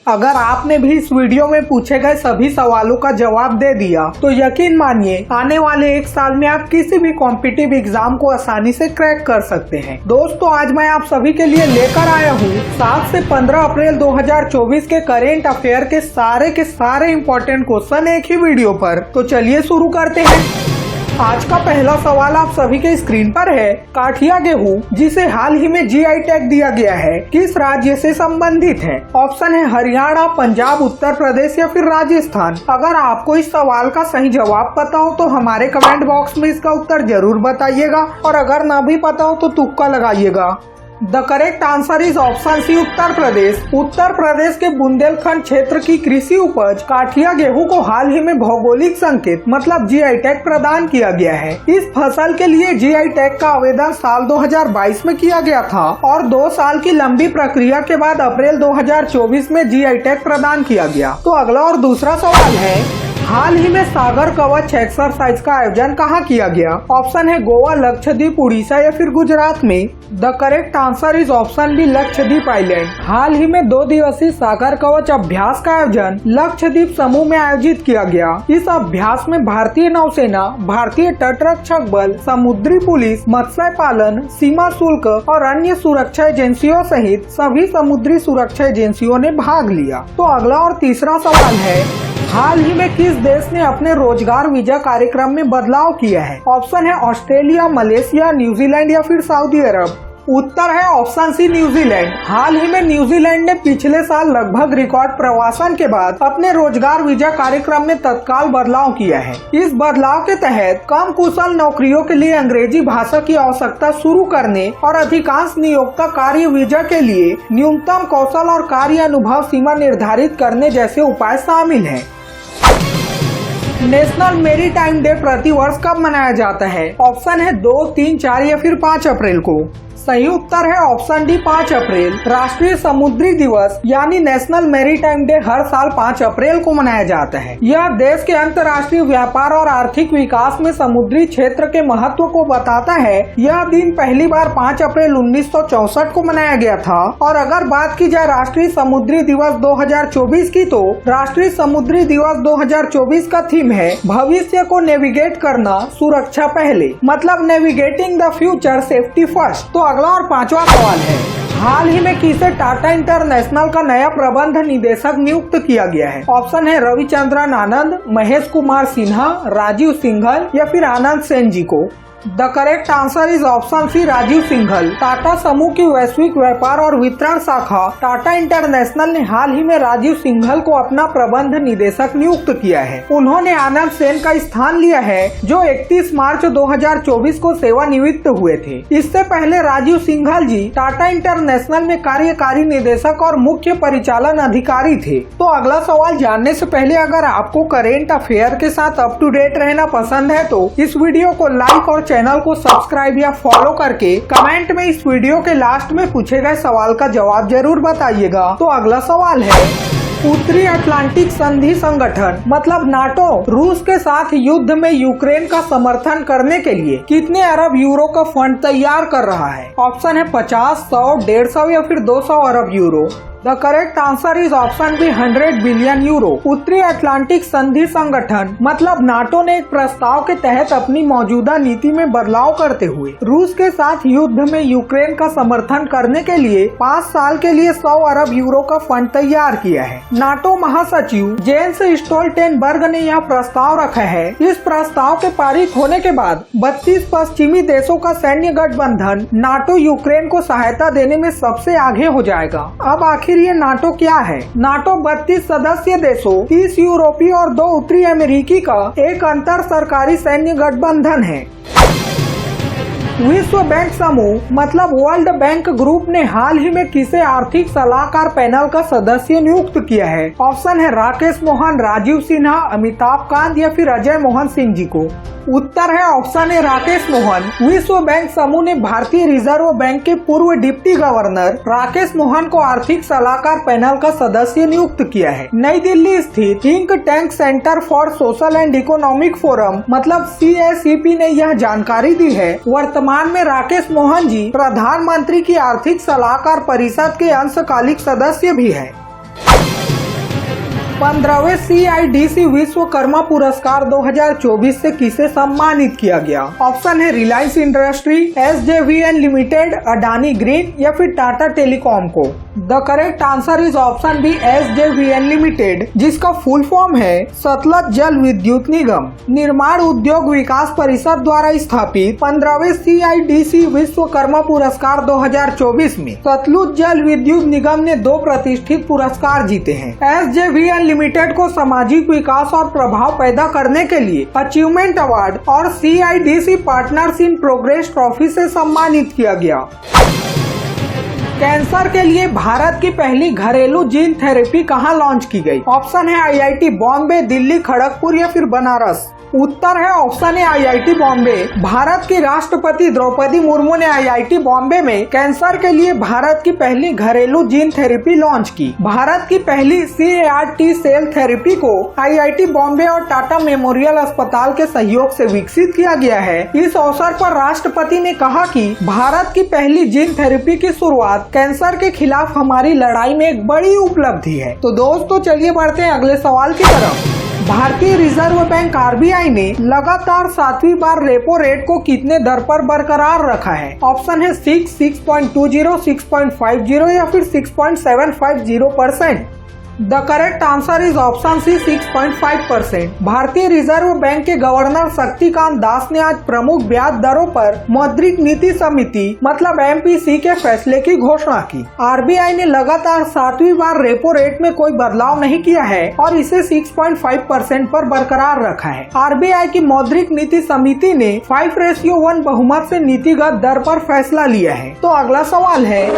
अगर आपने भी इस वीडियो में पूछे गए सभी सवालों का जवाब दे दिया तो यकीन मानिए आने वाले एक साल में आप किसी भी कॉम्पिटिटिव एग्जाम को आसानी से क्रैक कर सकते हैं। दोस्तों, आज मैं आप सभी के लिए लेकर आया हूँ 7 से 15 अप्रैल 2024 के करेंट अफेयर के सारे इम्पोर्टेंट क्वेश्चन एक ही वीडियो पर। तो चलिए शुरू करते हैं। आज का पहला सवाल आप सभी के स्क्रीन पर है। काठिया गेहूं, जिसे हाल ही में जीआई टैग दिया गया है, किस राज्य से संबंधित है? ऑप्शन है हरियाणा, पंजाब, उत्तर प्रदेश या फिर राजस्थान। अगर आपको इस सवाल का सही जवाब पता हो तो हमारे कमेंट बॉक्स में इसका उत्तर जरूर बताइएगा, और अगर ना भी पता हो तो तुक्का लगाइएगा। The correct answer is option C, Uttar Pradesh. Uttar Pradesh के बुंदेलखंड क्षेत्र की कृषि उपज काठिया गेहूं को हाल ही में भौगोलिक संकेत मतलब जीआई टैग प्रदान किया गया है। इस फसल के लिए जीआई टैग का आवेदन साल 2022 में किया गया था और 2 साल की लंबी प्रक्रिया के बाद अप्रैल 2024 में जीआई टैग प्रदान किया गया। तो अगला और दूसरा सवाल है, हाल ही में सागर कवच एक्सरसाइज का आयोजन कहाँ किया गया? ऑप्शन है गोवा, लक्षद्वीप, उड़ीसा या फिर गुजरात में। The correct answer is option B, Lakshadweep island. हाल ही में 2 दिवसीय सागर कवच अभ्यास का आयोजन लक्षद्वीप समूह में आयोजित किया गया। इस अभ्यास में भारतीय नौसेना, भारतीय तटरक्षक बल, समुद्री पुलिस, मत्स्य पालन, सीमा शुल्क और अन्य सुरक्षा एजेंसियों सहित सभी समुद्री सुरक्षा एजेंसियों ने भाग लिया। तो अगला और तीसरा सवाल है, हाल ही में किस देश ने अपने रोजगार वीजा कार्यक्रम में बदलाव किया है? ऑप्शन है ऑस्ट्रेलिया, मलेशिया, न्यूजीलैंड या फिर सऊदी अरब। उत्तर है ऑप्शन सी, न्यूजीलैंड। हाल ही में न्यूजीलैंड ने पिछले साल लगभग रिकॉर्ड प्रवासन के बाद अपने रोजगार वीजा कार्यक्रम में तत्काल बदलाव किया है। इस बदलाव के तहत कम कुशल नौकरियों के लिए अंग्रेजी भाषा की आवश्यकता शुरू करने और अधिकांश नियोक्ता कार्य वीजा के लिए न्यूनतम कौशल और कार्य अनुभव सीमा निर्धारित करने जैसे उपाय शामिल हैं। नेशनल मेरीटाइम डे प्रतिवर्ष कब मनाया जाता है? ऑप्शन है 2, 3, 4 या फिर 5 अप्रैल को। सही उत्तर है ऑप्शन डी, 5 अप्रैल। राष्ट्रीय समुद्री दिवस यानी नेशनल मेरीटाइम डे हर साल 5 अप्रैल को मनाया जाता है। यह देश के अंतर्राष्ट्रीय व्यापार और आर्थिक विकास में समुद्री क्षेत्र के महत्व को बताता है। यह दिन पहली बार 5 अप्रैल 1964 को मनाया गया था। और अगर बात की जाए राष्ट्रीय समुद्री दिवस 2024 की, तो राष्ट्रीय समुद्री दिवस 2024 का थीम है भविष्य को नेविगेट करना, सुरक्षा पहले, मतलब navigating the future safety first. तो अगला और 5वां सवाल है, हाल ही में किसे टाटा इंटरनेशनल का नया प्रबंध निदेशक नियुक्त किया गया है? ऑप्शन है रविचंद्रन आनंद, महेश कुमार सिन्हा, राजीव सिंघल या फिर आनंद सेन जी को। The correct answer is option C, Rajiv Singhal. Tata समूह की वैश्विक व्यापार और वितरण शाखा टाटा इंटरनेशनल ने हाल ही में राजीव सिंघल को अपना प्रबंध निदेशक नियुक्त किया है। उन्होंने आनंद सेन का स्थान लिया है, जो 31 मार्च 2024 को सेवानिवृत्त हुए थे। इससे पहले राजीव सिंघल जी टाटा इंटरनेशनल में कार्यकारी निदेशक और मुख्य परिचालन अधिकारी थे। तो अगला सवाल जानने से पहले, अगर आपको करेंट अफेयर के साथ अप टू डेट रहना पसंद है तो इस वीडियो को लाइक और चैनल को सब्सक्राइब या फॉलो करके कमेंट में इस वीडियो के लास्ट में पूछे गए सवाल का जवाब जरूर बताइएगा। तो अगला सवाल है, उत्तरी अटलांटिक संधि संगठन मतलब नाटो रूस के साथ युद्ध में यूक्रेन का समर्थन करने के लिए कितने अरब यूरो का फंड तैयार कर रहा है? ऑप्शन है 50, 100, 150 या फिर 200 अरब euro. The correct answer is option B, 100 billion euro. उत्तरी अटलांटिक संधि संगठन मतलब नाटो ने एक प्रस्ताव के तहत अपनी मौजूदा नीति में बदलाव करते हुए रूस के साथ युद्ध में यूक्रेन का समर्थन करने के लिए 5 साल के लिए 100 अरब यूरो का फंड तैयार किया है। नाटो महासचिव जेन्स स्टोल्टेनबर्ग ने यह प्रस्ताव रखा है। इस प्रस्ताव के पारित होने के बाद 32 पश्चिमी देशों का सैन्य गठबंधन नाटो यूक्रेन को सहायता देने में सबसे आगे हो जाएगा। अब आखिर ये नाटो क्या है? नाटो 32 सदस्य देशों, 30 यूरोपीय और 2 उत्तरी अमेरिकी का एक अंतर सरकारी सैन्य गठबंधन है। विश्व बैंक समूह मतलब वर्ल्ड बैंक ग्रुप ने हाल ही में किसे आर्थिक सलाहकार पैनल का सदस्य नियुक्त किया है? ऑप्शन है राकेश मोहन, राजीव सिन्हा, अमिताभ कांत या फिर अजय मोहन सिंह जी को। उत्तर है ऑप्शन ए, राकेश मोहन। विश्व बैंक समूह ने भारतीय रिजर्व बैंक के पूर्व डिप्टी गवर्नर राकेश मोहन को आर्थिक सलाहकार पैनल का सदस्य नियुक्त किया है। नई दिल्ली स्थित think tank centre for social and economic forum मतलब CSEP ने यह जानकारी दी है। वर्तमान में राकेश मोहन जी प्रधानमंत्री की आर्थिक सलाहकार परिषद के अंशकालिक सदस्य भी है। 15वें CIDC विश्वकर्मा पुरस्कार 2024 से किसे सम्मानित किया गया? ऑप्शन है Reliance industry, SJVN limited, Adani green या फिर टाटा टेलीकॉम को। The correct answer is option B, SJVN limited, जिसका फुल फॉर्म है सतलज जल विद्युत निगम। निर्माण उद्योग विकास परिषद द्वारा स्थापित 15वें CIDC विश्वकर्मा पुरस्कार 2024 में सतलुज जल विद्युत निगम ने 2 प्रतिष्ठित पुरस्कार जीते हैं। SJVN लिमिटेड को सामाजिक विकास और प्रभाव पैदा करने के लिए अचीवमेंट अवार्ड और CIDC partners in progress trophy से सम्मानित किया गया। कैंसर के लिए भारत की पहली घरेलू जीन थेरेपी कहां लॉन्च की गई? ऑप्शन है IIT बॉम्बे, दिल्ली, खड़गपुर या फिर बनारस। उत्तर है ऑप्शन है IIT बॉम्बे। भारत की राष्ट्रपति द्रौपदी मुर्मू ने IIT बॉम्बे में कैंसर के लिए भारत की पहली घरेलू जीन थेरेपी लॉन्च की। भारत की पहली CAR-T सेल थेरेपी को IIT बॉम्बे और टाटा मेमोरियल अस्पताल के सहयोग से विकसित किया गया है। इस अवसर पर राष्ट्रपति ने कहा कि भारत की पहली जीन थेरेपी की शुरुआत कैंसर के खिलाफ हमारी लड़ाई में एक बड़ी उपलब्धि है। तो दोस्तों चलिए बढ़ते हैं अगले सवाल की तरफ। भारतीय रिजर्व बैंक RBI ने लगातार 7वीं बार रेपो रेट को कितने दर पर बरकरार रखा है? ऑप्शन है 6, 6.20, 6.50 या फिर 6.750%। The correct answer is option C, 6.5%। भारतीय रिजर्व बैंक के गवर्नर शक्तिकांत दास ने आज प्रमुख ब्याज दरों पर मौद्रिक नीति समिति मतलब MPC के फैसले की घोषणा की। RBI ने लगातार 7वीं बार रेपो रेट में कोई बदलाव नहीं किया है और इसे 6.5% पर बरकरार रखा है। RBI की मौद्रिक नीति समिति ने 5:1 बहुमत से नीतिगत दर पर फैसला लिया है। तो अगला सवाल है,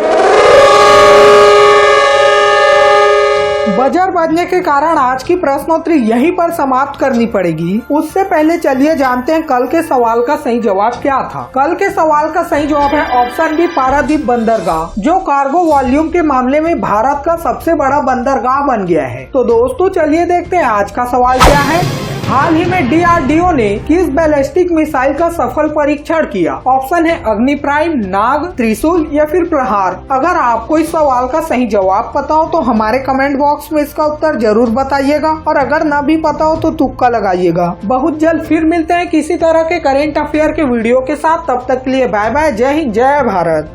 बजर बजने के कारण आज की प्रश्नोत्तरी यहीं पर समाप्त करनी पड़ेगी। उससे पहले चलिए जानते हैं कल के सवाल का सही जवाब क्या था। कल के सवाल का सही जवाब है ऑप्शन बी, पारादीप बंदरगाह, जो कार्गो वॉल्यूम के मामले में भारत का सबसे बड़ा बंदरगाह बन गया है। तो दोस्तों चलिए देखते हैं आज का सवाल क्या है। हाल ही में DRDO ने किस बैलिस्टिक मिसाइल का सफल परीक्षण किया? ऑप्शन है अग्नि प्राइम, नाग, त्रिशूल या फिर प्रहार। अगर आपको इस सवाल का सही जवाब पता हो तो हमारे कमेंट बॉक्स में इसका उत्तर जरूर बताइएगा और अगर ना भी पता हो तो तुक्का लगाइएगा। बहुत जल्द फिर मिलते हैं किसी तरह के करेंट अफेयर के वीडियो के साथ। तब तक के लिए बाय बाय, जय हिंद, जय भारत।